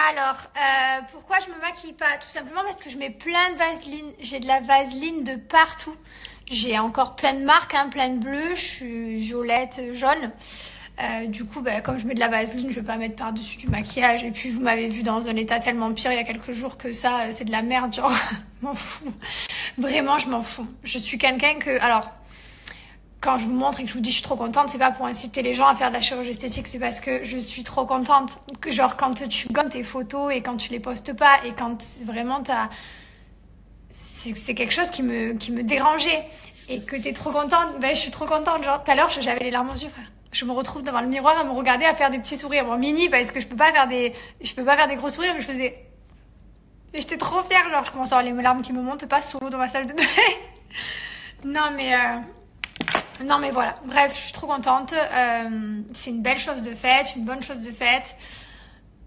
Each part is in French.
Alors, pourquoi je me maquille pas? Tout simplement parce que je mets plein de vaseline. J'ai de la vaseline de partout. J'ai encore plein de marques, hein, plein de bleu. Je suis violette, jaune. Du coup, comme je mets de la vaseline, je vais pas mettre par-dessus du maquillage. Et puis, vous m'avez vu dans un état tellement pire il y a quelques jours que ça, c'est de la merde. Genre, je m'en fous. Vraiment, je m'en fous. Je suis quelqu'un que... Alors... Quand je vous montre et que je vous dis je suis trop contente, c'est pas pour inciter les gens à faire de la chirurgie esthétique, c'est parce que je suis trop contente. Que genre quand tu gommes tes photos et quand tu les postes pas et quand vraiment c'est quelque chose qui me dérangeait et que t'es trop contente, je suis trop contente. Genre tout à l'heure j'avais les larmes aux yeux, frère. Je me retrouve devant le miroir à me regarder, à faire des petits sourires, bon mini parce que je peux pas faire des gros sourires, mais je faisais. Et j'étais trop fière, genre je commence à avoir les larmes qui me montent pas sous l'eau dans ma salle de bain. Non mais voilà, bref, je suis trop contente. C'est une belle chose de faite, une bonne chose de faite.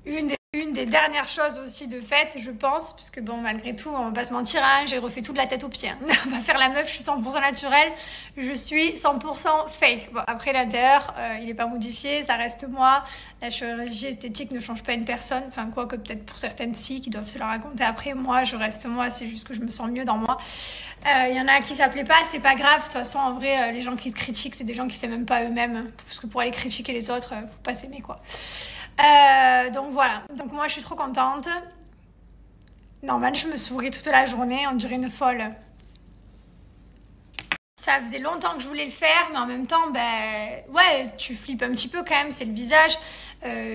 Une des dernières choses aussi de fait, je pense, parce que bon, malgré tout, on va pas se mentir, hein, j'ai refait toute la tête aux pieds. Hein. On va faire la meuf, je suis 100% naturelle, je suis 100% fake. Bon, après l'intérieur, il est pas modifié, ça reste moi. La chirurgie esthétique ne change pas une personne, enfin quoi que peut-être pour certaines si qui doivent se la raconter après. Moi, je reste moi, c'est juste que je me sens mieux dans moi. Il y en a qui ça plaît pas, c'est pas grave. De toute façon, en vrai, les gens qui te critiquent, c'est des gens qui s'aiment même pas eux-mêmes, parce que pour aller critiquer les autres, faut pas s'aimer quoi. Donc voilà, donc moi je suis trop contente. Normal, je me souris toute la journée, on dirait une folle. Ça faisait longtemps que je voulais le faire, mais en même temps, ouais, tu flippes un petit peu quand même, c'est le visage.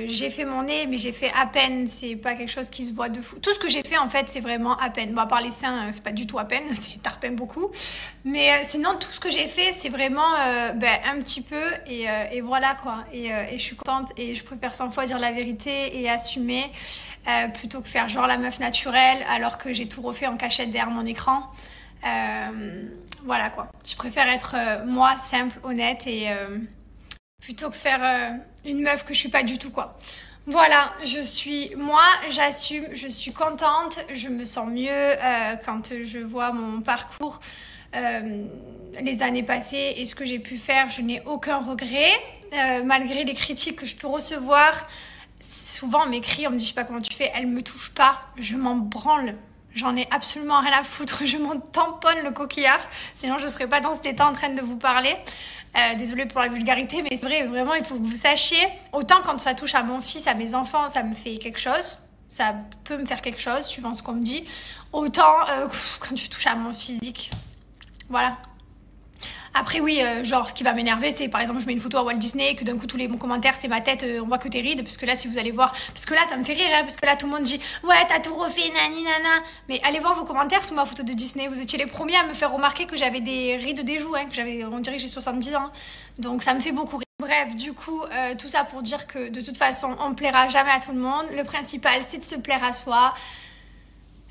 J'ai fait mon nez, mais j'ai fait à peine, c'est pas quelque chose qui se voit de fou. Tout ce que j'ai fait, en fait, c'est vraiment à peine. Bon, à part les seins, c'est pas du tout à peine, c'est tarpin beaucoup. Mais sinon, tout ce que j'ai fait, c'est vraiment un petit peu, et voilà quoi. Et je suis contente, et je préfère 100 fois dire la vérité et assumer, plutôt que faire genre la meuf naturelle, alors que j'ai tout refait en cachette derrière mon écran. Voilà quoi, je préfère être moi, simple, honnête et plutôt que faire une meuf que je suis pas du tout quoi. Voilà, je suis moi, j'assume, je suis contente, je me sens mieux quand je vois mon parcours, les années passées et ce que j'ai pu faire, je n'ai aucun regret, malgré les critiques que je peux recevoir. Souvent on m'écrit, on me dit je sais pas comment tu fais, elle me touche pas, je m'en branle. J'en ai absolument rien à foutre, je m'en tamponne le coquillard, sinon je ne serais pas dans cet état en train de vous parler. Désolée pour la vulgarité, mais c'est vrai, vraiment, il faut que vous sachiez, autant quand ça touche à mon fils, à mes enfants, ça me fait quelque chose, ça peut me faire quelque chose, suivant ce qu'on me dit, autant quand tu touches à mon physique, voilà. Après oui, genre ce qui va m'énerver c'est par exemple je mets une photo à Walt Disney et que d'un coup tous les bons commentaires c'est ma tête, on voit que tes rides, parce que là si vous allez voir, parce que là ça me fait rire hein, parce que là tout le monde dit ouais t'as tout refait nani nana, mais allez voir vos commentaires sur ma photo de Disney, vous étiez les premiers à me faire remarquer que j'avais des rides des joues, hein, que j'avais, on dirait que j'ai 70 ans, donc ça me fait beaucoup rire. Bref, du coup, tout ça pour dire que de toute façon on ne plaira jamais à tout le monde, le principal c'est de se plaire à soi.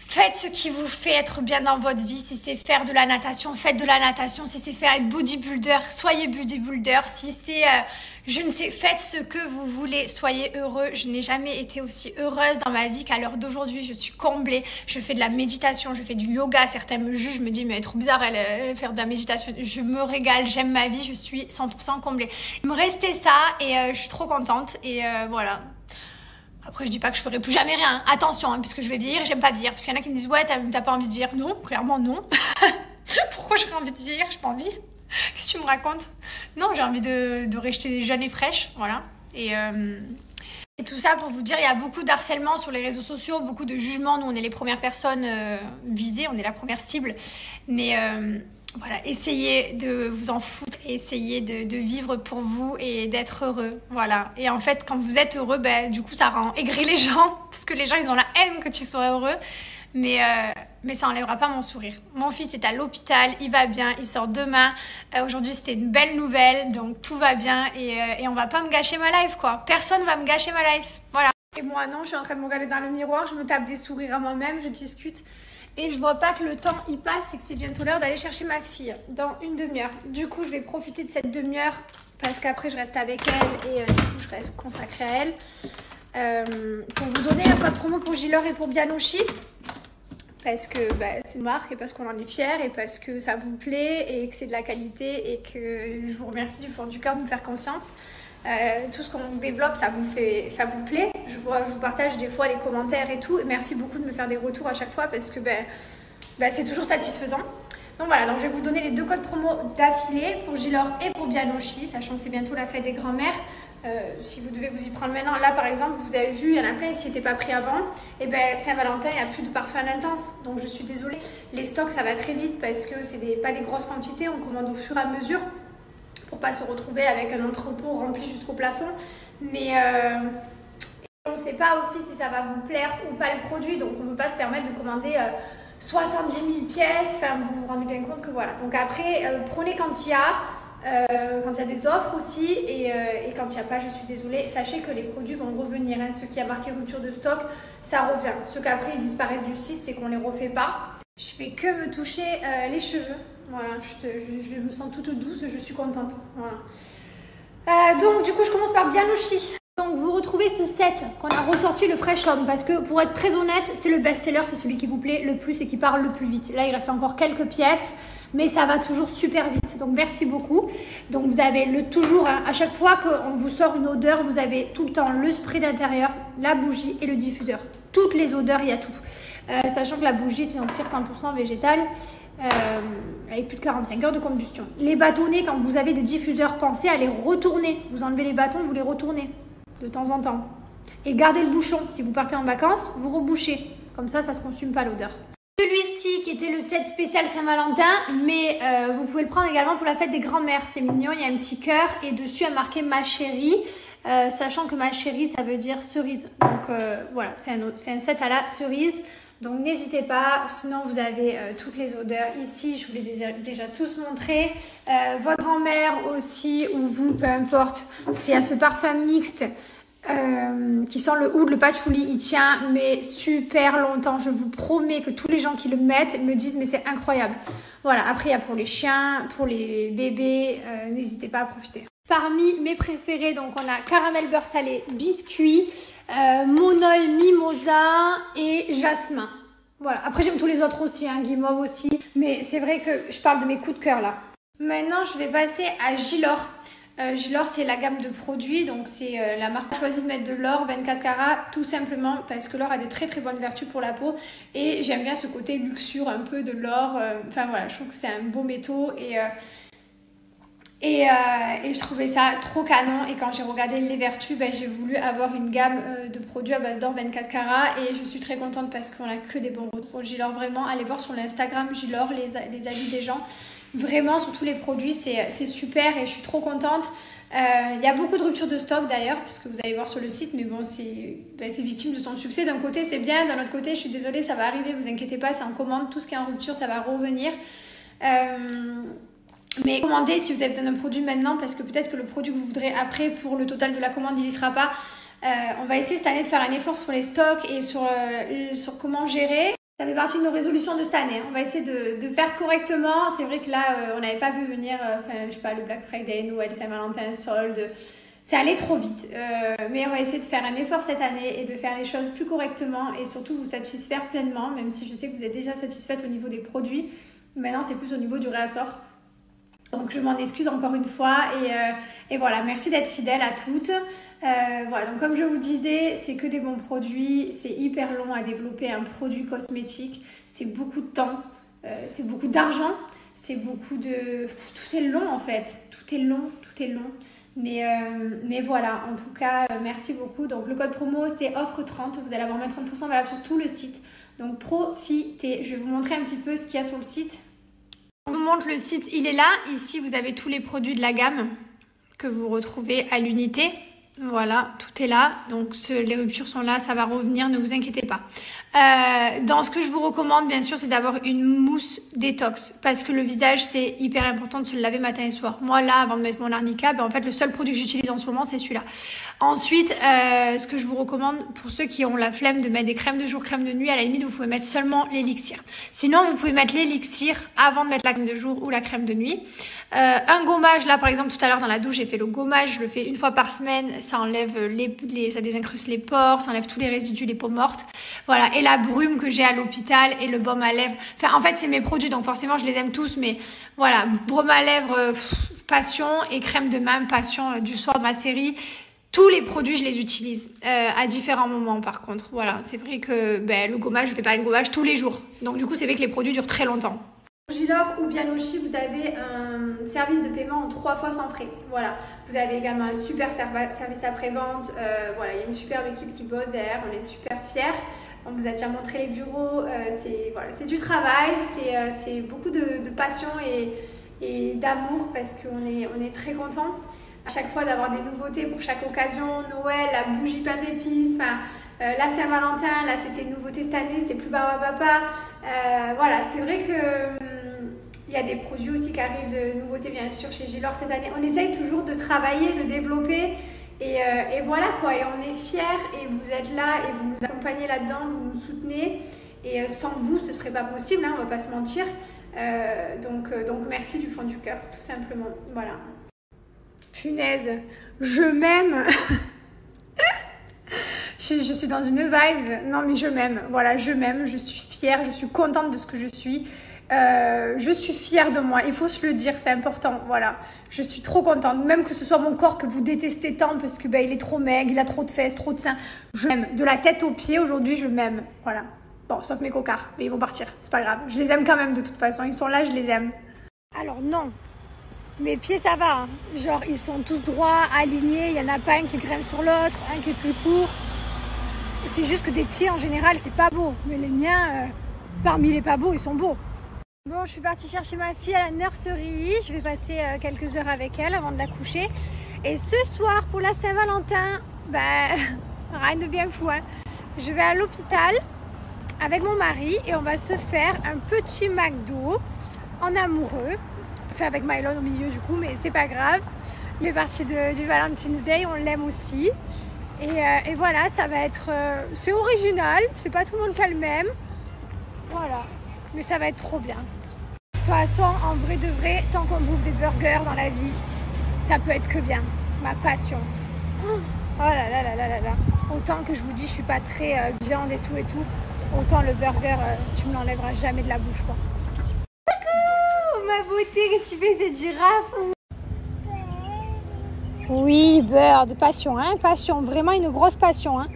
Faites ce qui vous fait être bien dans votre vie. Si c'est faire de la natation, faites de la natation. Si c'est faire être bodybuilder, soyez bodybuilder. Si c'est, je ne sais, faites ce que vous voulez. Soyez heureux. Je n'ai jamais été aussi heureuse dans ma vie qu'à l'heure d'aujourd'hui. Je suis comblée. Je fais de la méditation, je fais du yoga. Certains me jugent, me disent mais elle est trop bizarre, elle faire de la méditation. Je me régale, j'aime ma vie. Je suis 100% comblée. Il me restait ça et je suis trop contente. Et voilà. Après, je dis pas que je ferai plus jamais rien. Attention, hein, puisque je vais vieillir, j'aime pas vieillir. Parce qu'il y en a qui me disent ouais, t'as pas envie de vieillir. Non, clairement non. Pourquoi j'aurais envie de vieillir? J'ai pas envie. Qu'est-ce que tu me racontes? Non, j'ai envie de rester jeune et fraîche, voilà. Et tout ça pour vous dire, il y a beaucoup d'harcèlement sur les réseaux sociaux, beaucoup de jugements. Nous, on est les premières personnes visées, on est la première cible. Mais voilà, essayez de vous en foutre, essayez de vivre pour vous et d'être heureux, voilà. Et en fait, quand vous êtes heureux, du coup, ça rend aigri les gens, parce que les gens, ils ont la haine que tu sois heureux, mais ça enlèvera pas mon sourire. Mon fils est à l'hôpital, il va bien, il sort demain. Aujourd'hui, c'était une belle nouvelle, donc tout va bien et on va pas me gâcher ma life, quoi. Personne va me gâcher ma life, voilà. Et moi, non, je suis en train de me regarder dans le miroir, je me tape des sourires à moi-même, je discute. Et je vois pas que le temps y passe et que c'est bientôt l'heure d'aller chercher ma fille dans une demi-heure. Du coup, je vais profiter de cette demi-heure parce qu'après, je reste avec elle et du coup, je reste consacrée à elle. Pour vous donner un code promo pour Gilor et pour Bianouchi. Parce que c'est une marque et parce qu'on en est fiers et parce que ça vous plaît et que c'est de la qualité et que je vous remercie du fond du cœur de me faire confiance. tout ce qu'on développe, ça vous plaît. Je vous partage des fois les commentaires et tout. Et merci beaucoup de me faire des retours à chaque fois parce que c'est toujours satisfaisant. Donc voilà, donc je vais vous donner les 2 codes promo d'affilée pour Gilor et pour Bianoshi, sachant que c'est bientôt la fête des grands-mères. Si vous devez vous y prendre maintenant, là par exemple, vous avez vu, il y en a plein qui n'étaient pas pris avant. Et Saint-Valentin, il n'y a plus de parfum intense. Donc je suis désolée, les stocks ça va très vite parce que c'est pas des grosses quantités, on commande au fur et à mesure pour pas se retrouver avec un entrepôt rempli jusqu'au plafond. Mais on ne sait pas aussi si ça va vous plaire ou pas le produit, donc on ne peut pas se permettre de commander 70 000 pièces, enfin vous vous rendez bien compte que voilà. Donc après, prenez quand il y a des offres aussi et quand il n'y a pas, je suis désolée, sachez que les produits vont revenir, hein. Ce qui a marqué rupture de stock, ça revient. Ceux qu'après ils disparaissent du site, c'est qu'on ne les refait pas. Je fais que me toucher les cheveux, voilà, je me sens toute douce, je suis contente, voilà. Donc du coup je commence par Bianoshi. Donc vous retrouvez ce set qu'on a ressorti, le Fresh Homme, parce que pour être très honnête, c'est le best-seller, c'est celui qui vous plaît le plus et qui parle le plus vite. Là il reste encore quelques pièces, mais ça va toujours super vite, donc merci beaucoup. Donc vous avez toujours, hein, à chaque fois qu'on vous sort une odeur, vous avez tout le temps le spray d'intérieur, la bougie et le diffuseur. Toutes les odeurs, il y a tout. Sachant que la bougie est en cire 100% végétale, avec plus de 45 heures de combustion. Les bâtonnets, quand vous avez des diffuseurs, pensez à les retourner. Vous enlevez les bâtons, vous les retournez de temps en temps. Et gardez le bouchon. Si vous partez en vacances, vous rebouchez. Comme ça, ça ne se consume pas l'odeur. Celui-ci qui était le set spécial Saint-Valentin, mais vous pouvez le prendre également pour la fête des grands-mères. C'est mignon, il y a un petit cœur et dessus il y a marqué ma chérie, sachant que ma chérie ça veut dire cerise. Donc voilà, c'est un set à la cerise. Donc n'hésitez pas, sinon vous avez toutes les odeurs ici, je vous les ai déjà tous montrés. Votre grand-mère aussi, ou vous, peu importe, s'il y a ce parfum mixte qui sent le oud, le patchouli, il tient mais super longtemps. Je vous promets que tous les gens qui le mettent me disent mais c'est incroyable. Voilà, après il y a pour les chiens, pour les bébés, n'hésitez pas à profiter. Parmi mes préférés, donc on a caramel beurre salé, biscuit, monol, mimosa et jasmin. Voilà, après j'aime tous les autres aussi, hein, guimauve aussi, mais c'est vrai que je parle de mes coups de cœur là. Maintenant je vais passer à Gilor. Gilor c'est la gamme de produits, donc c'est la marque a choisi de mettre de l'or 24 carats tout simplement parce que l'or a de très très bonnes vertus pour la peau et j'aime bien ce côté luxure un peu de l'or, enfin voilà, je trouve que c'est un beau métaux et je trouvais ça trop canon et quand j'ai regardé les vertus, j'ai voulu avoir une gamme de produits à base d'or 24 carats et je suis très contente parce qu'on a que des bons retours. Gilor vraiment, allez voir sur l'Instagram Gilor les avis des gens, vraiment sur tous les produits c'est super et je suis trop contente. Il y a beaucoup de ruptures de stock d'ailleurs puisque vous allez voir sur le site, mais bon c'est victime de son succès. D'un côté c'est bien, d'un autre côté je suis désolée, ça va arriver, vous inquiétez pas, c'est en commande, tout ce qui est en rupture ça va revenir. Mais commandez si vous avez besoin d'un produit maintenant parce que peut-être que le produit que vous voudrez après pour le total de la commande il n'y sera pas. On va essayer cette année de faire un effort sur les stocks et sur comment gérer. Ça fait partie de nos résolutions de cette année. On va essayer de faire correctement. C'est vrai que là on n'avait pas vu venir je sais pas, le Black Friday, Noël, Saint-Valentin, solde. C'est allé trop vite. Mais on va essayer de faire un effort cette année et de faire les choses plus correctement et surtout vous satisfaire pleinement, même si je sais que vous êtes déjà satisfaite au niveau des produits. Maintenant c'est plus au niveau du réassort. Donc je m'en excuse encore une fois et voilà, merci d'être fidèle à toutes. Voilà, donc comme je vous disais, c'est que des bons produits, c'est hyper long à développer un produit cosmétique, c'est beaucoup de temps, c'est beaucoup d'argent, c'est beaucoup de... Tout est long en fait, tout est long. Mais voilà, en tout cas, merci beaucoup. Donc le code promo c'est offre 30, vous allez avoir moins 30% valable sur tout le site. Donc profitez, je vais vous montrer un petit peu ce qu'il y a sur le site. Je vous montre le site, il est là. Ici, vous avez tous les produits de la gamme que vous retrouvez à l'unité. Voilà, tout est là. Donc, les ruptures sont là, ça va revenir, ne vous inquiétez pas. Dans ce que je vous recommande, bien sûr, c'est d'avoir une mousse détox. Parce que le visage, c'est hyper important de se le laver matin et soir. Moi, là, avant de mettre mon arnica, en fait, le seul produit que j'utilise en ce moment, c'est celui-là. Ensuite, ce que je vous recommande, pour ceux qui ont la flemme de mettre des crèmes de jour, crèmes de nuit, à la limite, vous pouvez mettre seulement l'élixir. Sinon, vous pouvez mettre l'élixir avant de mettre la crème de jour ou la crème de nuit. Un gommage, là, par exemple, tout à l'heure, dans la douche, j'ai fait le gommage. Je le fais une fois par semaine. Ça enlève ça désincruste les pores, ça enlève tous les résidus, les peaux mortes. Voilà. Et la brume que j'ai à l'hôpital et le baume à lèvres. Enfin, en fait, c'est mes produits, donc forcément, je les aime tous. Mais voilà, baume à lèvres, Passion et crème de main Passion du soir de ma série. Tous les produits, je les utilise à différents moments par contre. Voilà, c'est vrai que le gommage, je fais pas un gommage tous les jours. Donc du coup, c'est vrai que les produits durent très longtemps. Gilor ou Bianoshi, vous avez un service de paiement en 3 fois sans frais. Voilà, vous avez également un super service après-vente. Voilà, il y a une superbe équipe qui bosse derrière, on est super fiers. On vous a déjà montré les bureaux. C'est du travail, c'est beaucoup de passion et d'amour parce qu'on est très contents. À chaque fois d'avoir des nouveautés pour chaque occasion, Noël, la bougie pain d'épices, la Saint-Valentin, là c'était une nouveauté cette année, c'était plus Barbapapa. Voilà, c'est vrai que il y a des produits aussi qui arrivent de nouveautés bien sûr chez Gilor cette année. On essaye toujours de travailler, de développer et voilà quoi. Et on est fiers et vous êtes là et vous nous accompagnez là-dedans, vous nous soutenez. Et sans vous, ce serait pas possible, hein, on va pas se mentir. Donc merci du fond du cœur, tout simplement. Voilà. Punaise, je m'aime. je suis dans une vibe. Non mais je m'aime. Voilà, je m'aime. Je suis fière. Je suis contente de ce que je suis. Je suis fière de moi. Il faut se le dire, c'est important. Voilà, je suis trop contente. Même que ce soit mon corps que vous détestez tant parce que il est trop maigre, il a trop de fesses, trop de seins. Je m'aime. De la tête aux pieds, aujourd'hui, je m'aime. Voilà. Bon, sauf mes cocards, mais ils vont partir. C'est pas grave. Je les aime quand même de toute façon. Ils sont là, je les aime. Alors non. Mes pieds, ça va. Hein. Genre, ils sont tous droits, alignés. Il n'y en a pas un qui grimpe sur l'autre, un qui est plus court. C'est juste que des pieds, en général, c'est pas beau. Mais les miens, parmi les pas beaux, ils sont beaux. Bon, je suis partie chercher ma fille à la nurserie. Je vais passer quelques heures avec elle avant de la coucher. Et ce soir, pour la Saint-Valentin, rien de bien fou. Hein. Je vais à l'hôpital avec mon mari et on va se faire un petit McDo en amoureux. Enfin, avec Mylon au milieu du coup, mais c'est pas grave. Les parties du Valentine's Day, on l'aime aussi. Et voilà, ça va être... c'est original, c'est pas tout le monde qui a le même. Voilà, mais ça va être trop bien. De toute façon, en vrai de vrai, tant qu'on bouffe des burgers dans la vie, ça peut être que bien. Ma passion. Oh là là là là là là. Autant que je vous dis, je suis pas très viande et tout, autant le burger, tu me l'enlèveras jamais de la bouche, quoi. Ma beauté, qu'est-ce que tu fais cette girafe? Oui, Bird, passion, hein, passion, vraiment une grosse passion, hein.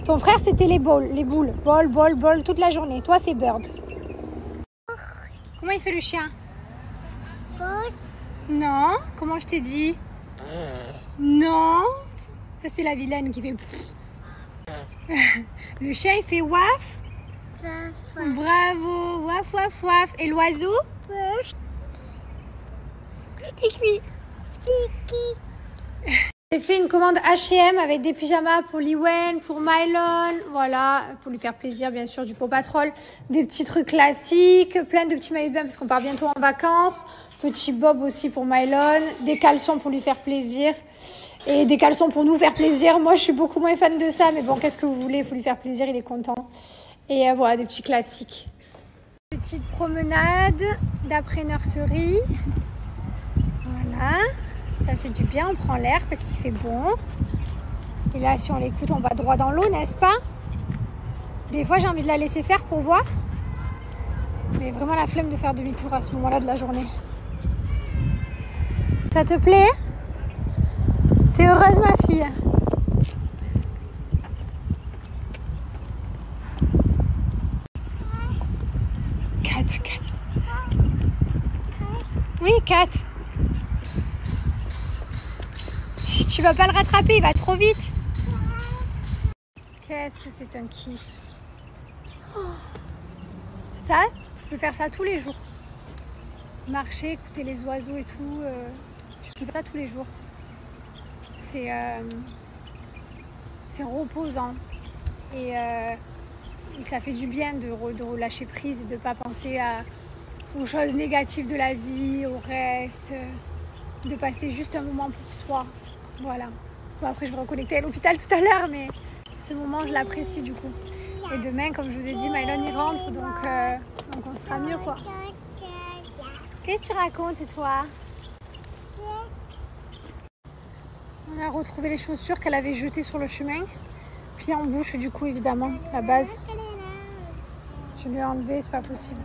Ton frère, c'était les boules, bol, toute la journée. Toi, c'est Bird. Comment il fait le chien? Non, comment je t'ai dit? Non, ça c'est la vilaine qui fait... Le chien, il fait waf. Bravo, waf, waf, waf. Et l'oiseau? J'ai fait une commande H&M avec des pyjamas pour Liwen, pour Mylon, voilà, pour lui faire plaisir bien sûr, du Paw Patrol, des petits trucs classiques, plein de petits maillots de bain parce qu'on part bientôt en vacances, petit bob aussi pour Mylon, des caleçons pour lui faire plaisir et des caleçons pour nous faire plaisir. Moi je suis beaucoup moins fan de ça, mais bon, qu'est-ce que vous voulez, il faut lui faire plaisir, il est content. Et voilà, des petits classiques. Petite promenade d'après nurserie. Voilà, ça fait du bien, on prend l'air parce qu'il fait bon. Et là, si on l'écoute, on va droit dans l'eau, n'est-ce pas? Des fois, j'ai envie de la laisser faire pour voir. Mais vraiment la flemme de faire demi-tour à ce moment-là de la journée. Ça te plaît? T'es heureuse, ma fille? Kat. Oui, Kat. Tu vas pas le rattraper, il va trop vite. Qu'est-ce que c'est un kiff. Oh. Ça, je peux faire ça tous les jours. Marcher, écouter les oiseaux et tout. Je peux faire ça tous les jours. C'est reposant. Et ça fait du bien de relâcher prise et de ne pas penser aux choses négatives de la vie, au reste. De passer juste un moment pour soi. Voilà. Bon, après, je vais me reconnecter à l'hôpital tout à l'heure, mais ce moment, je l'apprécie du coup. Et demain, comme je vous ai dit, Mylon y rentre, donc on sera mieux, quoi. Qu'est-ce que tu racontes, toi? On a retrouvé les chaussures qu'elle avait jetées sur le chemin. Puis en bouche, du coup, évidemment, la base. Je lui ai enlevé, c'est pas possible.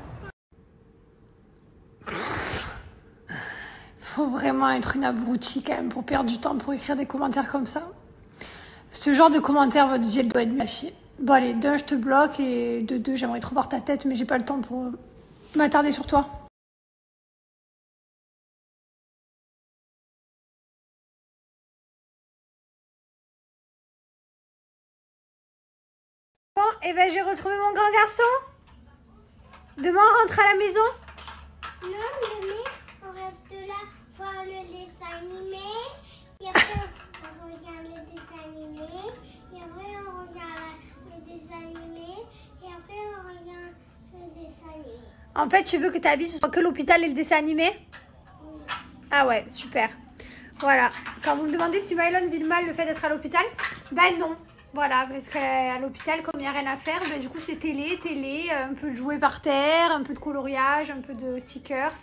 Faut vraiment être une abrutie quand même pour perdre du temps pour écrire des commentaires comme ça. Ce genre de commentaires, votre vie, elle doit être nulle à chier. Bon allez, d'un, je te bloque et de deux, j'aimerais trop voir ta tête, mais j'ai pas le temps pour m'attarder sur toi. Bon, et ben j'ai retrouvé mon grand garçon. Demain, on rentre à la maison. Non, demain, on reste là voir le dessin animé. Et après, on regarde le dessin animé. Et après, on regarde le dessin animé. Et après, on regarde le dessin animé. En fait, tu veux que ta vie, ce soit que l'hôpital et le dessin animé? Oui. Ah ouais, super. Voilà. Quand vous me demandez si Mylon vit mal le fait d'être à l'hôpital, ben non. Voilà, parce qu'à l'hôpital, comme il n'y a rien à faire, ben du coup c'est télé, un peu de jouets par terre, un peu de coloriage, un peu de stickers.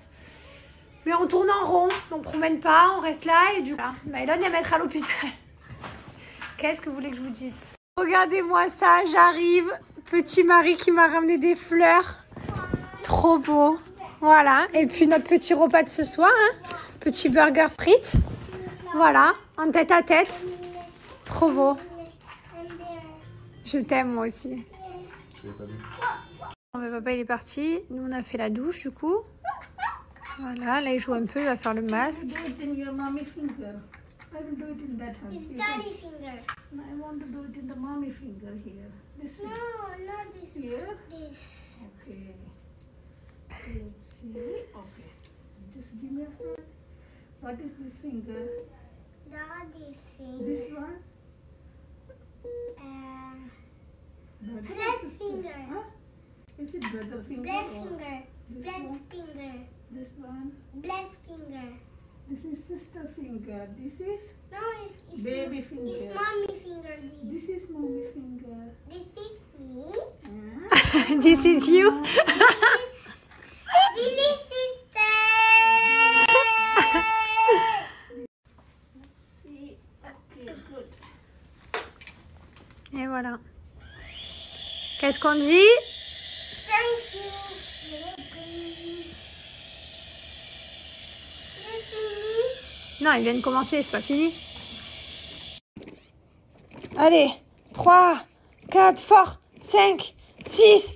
Mais on tourne en rond, on ne promène pas, on reste là et du coup, Mylon il va mettre à l'hôpital. Qu'est-ce que vous voulez que je vous dise? Regardez-moi ça, j'arrive. Petit mari qui m'a ramené des fleurs. Trop beau. Voilà, et puis notre petit repas de ce soir, hein. Petit burger frites. Voilà, en tête à tête. Trop beau. Je t'aime moi aussi. Bon, ben, papa il est parti. Nous on a fait la douche du coup. Voilà, là il joue un peu, il va faire le masque. It's daddy finger. I want to do it in the mommy finger here. This No, one. not this. Here? This. Okay. Let's see. Okay. Just give me a hand. What is this finger? Daddy's finger. This one? Brother or Black sister? finger. Huh? Is it brother finger? Black or finger. This Black one? finger. This one? Black finger. This is sister finger. This is No, it's baby finger. It's mommy finger. This is mommy finger. This is me. Huh? This is you. This is sister. Let's see. Okay, good. Et voilà. Qu'est-ce qu'on dit? Thank you. Non, il vient de commencer, c'est pas fini. Allez, 3, 4, fort, 5, 6.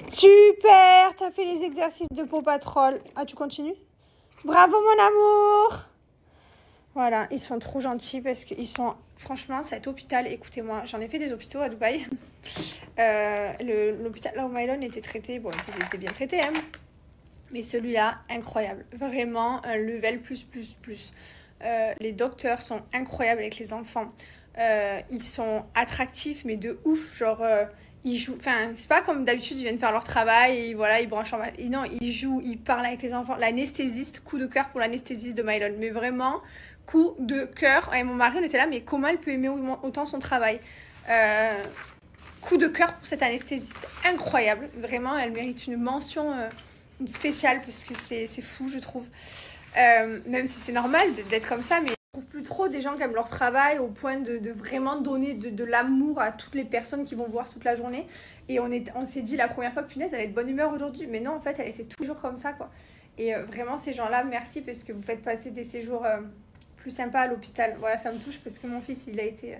Super, t'as fait les exercices de Paw Patrol. Ah, tu continues? Bravo mon amour. Voilà, ils sont trop gentils parce qu'ils sont... Franchement, cet hôpital, écoutez-moi, j'en ai fait des hôpitaux à Dubaï. L'hôpital là où Mylon était traité, bon, il était bien traité, hein. Mais celui-là, incroyable. Vraiment, un level plus. Les docteurs sont incroyables avec les enfants. Ils sont attractifs, mais de ouf. Genre, ils jouent... Enfin, c'est pas comme d'habitude, ils viennent faire leur travail et voilà, ils branchent en... Et non, ils jouent, ils parlent avec les enfants. L'anesthésiste, coup de cœur pour l'anesthésiste de Mylon. Mais vraiment, coup de cœur. Et mon mari, on était là, mais comment elle peut aimer autant son travail? Coup de cœur pour cette anesthésiste. Incroyable. Vraiment, elle mérite une mention... une spéciale parce que c'est fou je trouve, même si c'est normal d'être comme ça, mais je trouve plus trop des gens qui aiment leur travail au point de vraiment donner de l'amour à toutes les personnes qui vont voir toute la journée. Et on s'est dit la première fois, punaise, elle est de bonne humeur aujourd'hui, mais non, en fait elle était toujours comme ça quoi. Et vraiment ces gens là, merci parce que vous faites passer des séjours plus sympas à l'hôpital. Voilà, ça me touche parce que mon fils il a été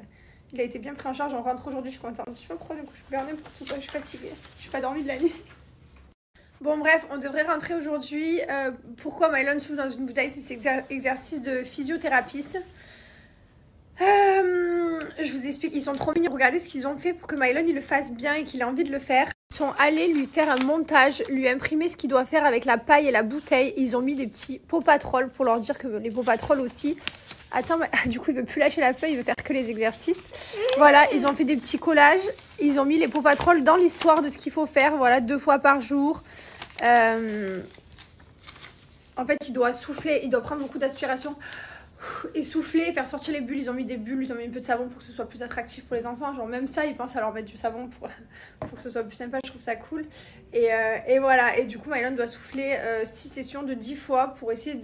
bien pris en charge. On rentre aujourd'hui, je suis contente. Je sais pas pourquoi, du coup je pleure n'importe quoi, je suis fatiguée, je suis pas dormi de la nuit. Bon bref, on devrait rentrer aujourd'hui. Pourquoi Mylon souffle dans une bouteille? C'est cet exercice de physiothérapeute. Je vous explique, ils sont trop mignons. Regardez ce qu'ils ont fait pour que Mylon il le fasse bien et qu'il ait envie de le faire. Ils sont allés lui faire un montage, lui imprimer ce qu'il doit faire avec la paille et la bouteille. Ils ont mis des petits Paw Patrol pour leur dire que les Paw Patrol aussi... Attends, mais, du coup il veut plus lâcher la feuille, il veut faire que les exercices. Voilà, ils ont fait des petits collages. Ils ont mis les Paw Patrol dans l'histoire de ce qu'il faut faire. Voilà, 2 fois par jour. En fait, il doit souffler, il doit prendre beaucoup d'aspiration et souffler, faire sortir les bulles. Ils ont mis des bulles, ils ont mis un peu de savon pour que ce soit plus attractif pour les enfants. Genre même ça, ils pensent à leur mettre du savon pour que ce soit plus sympa. Je trouve ça cool. Et voilà, et du coup, Mylon doit souffler 6 sessions de 10 fois pour essayer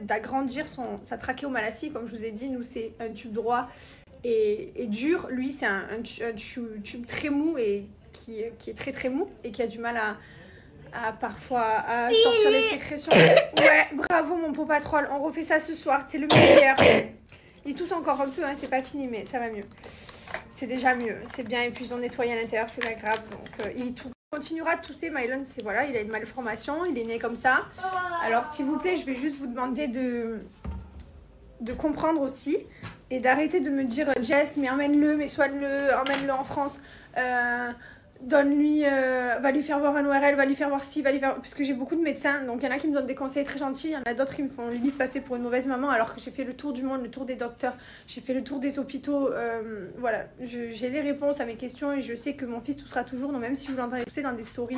d'agrandir sa trachéomalastie. Comme je vous ai dit, nous, c'est un tube droit et dur. Lui, c'est un tube très mou et qui est très très mou et qui a du mal à sortir les sécrétions. Ouais, bravo mon Paw Patrol, on refait ça ce soir, t'es le meilleur. Il tousse encore un peu, hein, c'est pas fini, mais ça va mieux. C'est déjà mieux, c'est bien. Et puis ils ont nettoyé à l'intérieur, c'est pas grave. Donc il continuera de tousser. Mylon, c'est voilà, il a une malformation, il est né comme ça. Alors s'il vous plaît, je vais juste vous demander de comprendre aussi et d'arrêter de me dire Jess, mais emmène-le, mais soigne-le, emmène-le en France. Donne-lui, va lui faire voir un ORL, va lui faire voir ci, va lui faire... Parce que j'ai beaucoup de médecins, donc il y en a qui me donnent des conseils très gentils, il y en a d'autres qui me font limite passer pour une mauvaise maman, alors que j'ai fait le tour du monde, le tour des docteurs, j'ai fait le tour des hôpitaux, voilà, j'ai les réponses à mes questions et je sais que mon fils toussera toujours, donc même si vous l'entendez tousser dans des stories,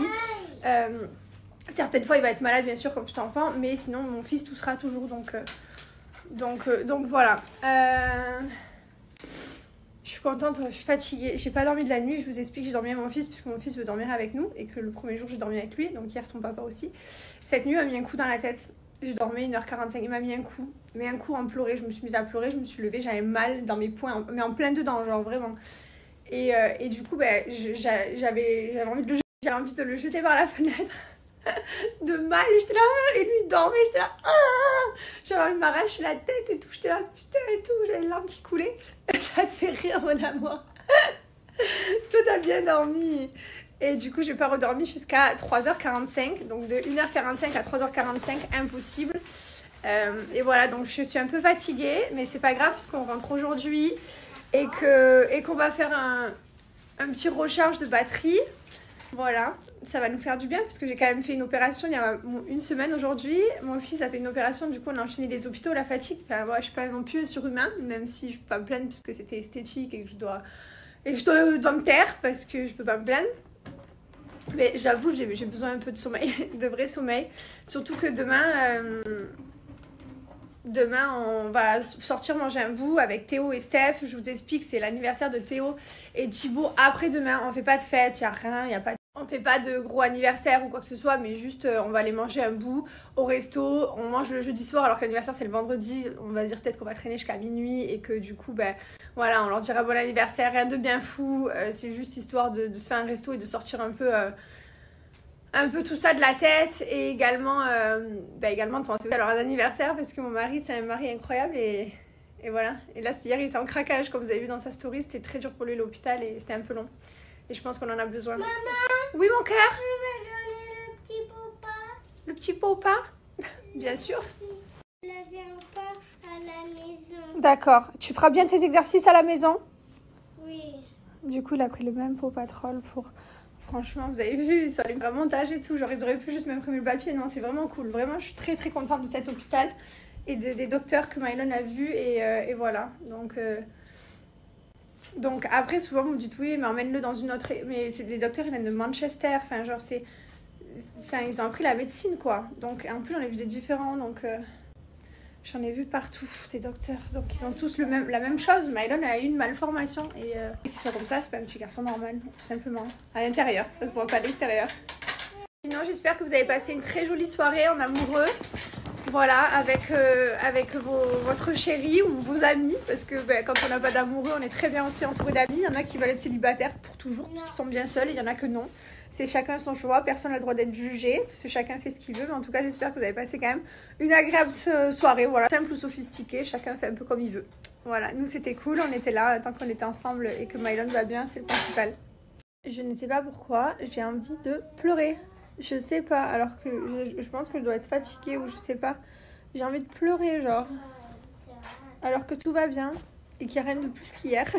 certaines fois il va être malade bien sûr comme tout enfant, mais sinon mon fils toussera toujours, donc voilà. Je suis contente, je suis fatiguée, j'ai pas dormi de la nuit, je vous explique, j'ai dormi avec mon fils puisque mon fils veut dormir avec nous et que le premier jour j'ai dormi avec lui, donc hier son papa aussi. Cette nuit il m'a mis un coup dans la tête, j'ai dormi 1h45, il m'a mis un coup, mais un coup en pleurer, je me suis mise à pleurer, je me suis levée, j'avais mal dans mes poings, mais en plein dedans, genre vraiment. Et du coup j'avais envie de le jeter par la fenêtre. De mal, j'étais là et lui il dormait, j'étais là j'avais envie de m'arracher la tête et tout, j'étais là putain et tout, j'avais les larmes qui coulaient. Ça te fait rire mon amour. Toi t'as bien dormi. Et du coup j'ai pas redormi jusqu'à 3h45, donc de 1h45 à 3h45 impossible. Et voilà, donc je suis un peu fatiguée, mais c'est pas grave puisqu'on rentre aujourd'hui et qu'on va faire un petit recharge de batterie. Voilà, ça va nous faire du bien parce que j'ai quand même fait une opération il y a une semaine aujourd'hui. Mon fils a fait une opération, du coup on a enchaîné les hôpitaux, la fatigue. Enfin, moi, je suis pas non plus surhumain, même si je peux pas me plaindre puisque c'était esthétique et que je dois me taire parce que je peux pas me plaindre. Mais j'avoue, j'ai besoin un peu de sommeil, de vrai sommeil. Surtout que demain, on va sortir manger un bout avec Théo et Steph. Je vous explique, c'est l'anniversaire de Théo et Thibaut. Après-demain, on fait pas de fête, il n'y a rien, on fait pas de gros anniversaire ou quoi que ce soit, mais juste on va aller manger un bout au resto. On mange le jeudi soir alors que l'anniversaire c'est le vendredi. On va dire peut-être qu'on va traîner jusqu'à minuit et que du coup, voilà, on leur dira bon anniversaire, rien de bien fou. C'est juste histoire de se faire un resto et de sortir un peu tout ça de la tête et également de penser à leur anniversaire parce que mon mari c'est un mari incroyable et voilà. Et là hier il était en craquage comme vous avez vu dans sa story, c'était très dur pour lui l'hôpital et c'était un peu long et je pense qu'on en a besoin. Maman, oui mon cœur, tu m'as donné le petit papa. Le petit papa bien sûr. Je ne viens pas à la maison. D'accord, tu feras bien tes exercices à la maison. Oui. Du coup il a pris le même Paw Patrol pour... Franchement, vous avez vu, sur les vrais montages et tout, genre ils auraient pu juste m'imprimer le papier. Non, c'est vraiment cool. Vraiment, je suis très très contente de cet hôpital et des docteurs que Mylon a vus et voilà. Donc après, souvent vous me dites oui, mais emmène-le dans une autre... Mais les docteurs, ils viennent de Manchester, enfin genre ils ont appris la médecine quoi. Donc en plus, j'en ai vu des différents, donc... J'en ai vu partout, des docteurs. Donc, ils ont tous la même chose. Mylon a eu une malformation. Et qu'il soit comme ça, c'est pas un petit garçon normal, tout simplement. À l'intérieur, ça se voit pas à l'extérieur. Sinon, j'espère que vous avez passé une très jolie soirée en amoureux. Voilà, avec votre chéri ou vos amis. Parce que quand on n'a pas d'amoureux, on est très bien aussi entouré d'amis. Il y en a qui veulent être célibataires pour toujours, parce qu'ils sont bien seuls. Il y en a que non. C'est chacun son choix, personne n'a le droit d'être jugé, parce que chacun fait ce qu'il veut. Mais en tout cas, j'espère que vous avez passé quand même une agréable soirée. Voilà, simple ou sophistiquée, chacun fait un peu comme il veut. Voilà, nous c'était cool, on était là tant qu'on était ensemble et que Mylon va bien, c'est le principal. Je ne sais pas pourquoi, j'ai envie de pleurer. Je sais pas, alors que je pense que je dois être fatiguée ou je sais pas. J'ai envie de pleurer, genre. Alors que tout va bien et qu'il n'y a rien de plus qu'hier.